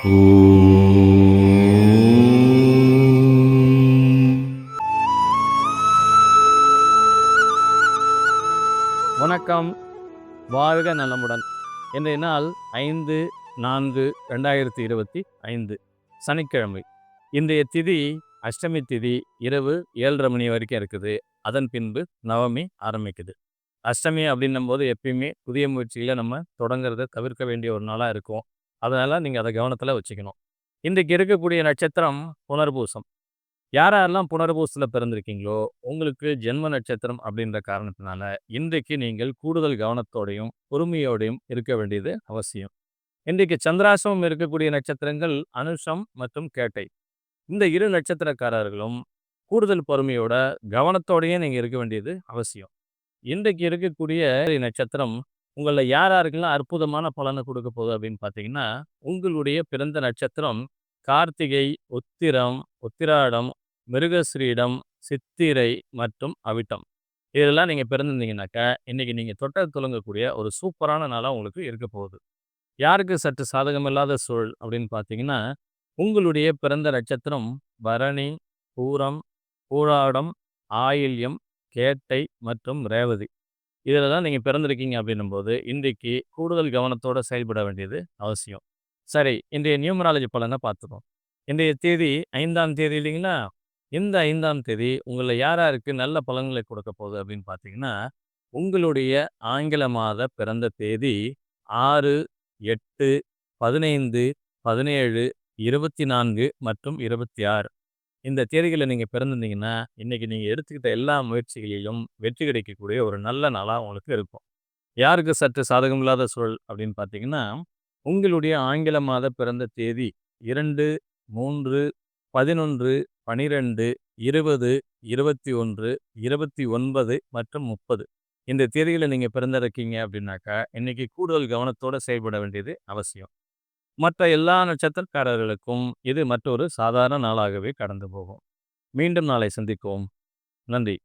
வணக்கம். வாழ்க நலமுடன். இன்றைய நாள் 5/4/2025 சனிக்கிழமை. இன்றைய திதி அஷ்டமி திதி. இரவு 7:30 மணி வரைக்கும் இருக்குது. அதன் பின்பு நவமி ஆரம்பிக்குது. அஷ்டமி அப்படின்னும்போது எப்பயுமே புதிய முயற்சிகளை நம்ம தொடங்குறத தவிர்க்க வேண்டிய ஒரு நாளாக இருக்கும். அதனால் நீங்கள் அதை கவனத்தில் வச்சுக்கணும். இன்றைக்கு இருக்கக்கூடிய நட்சத்திரம் புனர்பூசம். யாரெல்லாம் புனர்பூசத்தில் பிறந்திருக்கீங்களோ உங்களுக்கு ஜென்ம நட்சத்திரம் அப்படின்ற காரணத்தினால இன்றைக்கு நீங்கள் கூடுதல் கவனத்தோடையும் பொறுமையோடையும் இருக்க வேண்டியது அவசியம். இன்றைக்கு சந்திராசிரமம் இருக்கக்கூடிய நட்சத்திரங்கள் அனுஷம் மற்றும் கேட்டை. இந்த இரு நட்சத்திரக்காரர்களும் கூடுதல் பொறுமையோட கவனத்தோடையும் நீங்கள் இருக்க வேண்டியது அவசியம். இன்றைக்கு இருக்கக்கூடிய நட்சத்திரம் உங்களில் யாருக்கெல்லாம் அற்புதமான பலனை கொடுக்க போகுது அப்படின்னு பார்த்தீங்கன்னா, உங்களுடைய பிறந்த நட்சத்திரம் கார்த்திகை, உத்திரம், உத்திராடம், மிருகஸ்ரீடம், சித்திரை மற்றும் அவிட்டம். இதெல்லாம் நீங்கள் பிறந்திருந்தீங்கன்னாக்கா இன்றைக்கி நீங்கள் தொட்ட துலங்கக்கூடிய ஒரு சூப்பரான நாளாக உங்களுக்கு இருக்க போகுது. யாருக்கு சற்று சாதகமில்லாத சூழல் அப்படின்னு பார்த்தீங்கன்னா, உங்களுடைய பிறந்த நட்சத்திரம் பரணி, பூரம், பூராடம், ஆயில்யம், கேட்டை மற்றும் ரேவதி. இதில் தான் நீங்கள் பிறந்திருக்கீங்க அப்படின்னும்போது இன்றைக்கு கூடுதல் கவனத்தோடு செயல்பட வேண்டியது அவசியம். சரி, இன்றைய நியூமராலஜி பலனை பார்த்துப்போம். இன்றைய தேதி 5ஆம் தேதி இல்லைங்களா? இந்த 5ஆம் தேதி உங்களில் யாருக்கு நல்ல பலன்களை கொடுக்க போகுது அப்படின்னு பார்த்தீங்கன்னா, உங்களுடைய ஆங்கில மாத பிறந்த தேதி 6, 8, 15, 17, 24 மற்றும் 26. இந்த தேதிகளில் நீங்கள் பிறந்திருந்தீங்கன்னா இன்றைக்கி நீங்கள் எடுத்துக்கிட்ட எல்லா முயற்சிகளிலும் வெற்றி கிடைக்கக்கூடிய ஒரு நல்ல நாளாக உங்களுக்கு இருக்கும். யாருக்கு சற்று சாதகமில்லாத சூழல் அப்படின்னு பார்த்தீங்கன்னா, உங்களுடைய ஆங்கில மாத பிறந்த தேதி 2, 3, 11, 12, 20, 21, 29 மற்றும் 30. இந்த தேதிகளில் நீங்கள் பிறந்திருக்கீங்க அப்படின்னாக்கா இன்றைக்கி கூடுதல் கவனத்தோடு செயல்பட வேண்டியது அவசியம். மற்ற எல்லா நட்சத்திரக்காரர்களுக்கும் இது மற்றொரு சாதாரண நாளாகவே கடந்து போகும். மீண்டும் நாளை சந்திப்போம். நன்றி.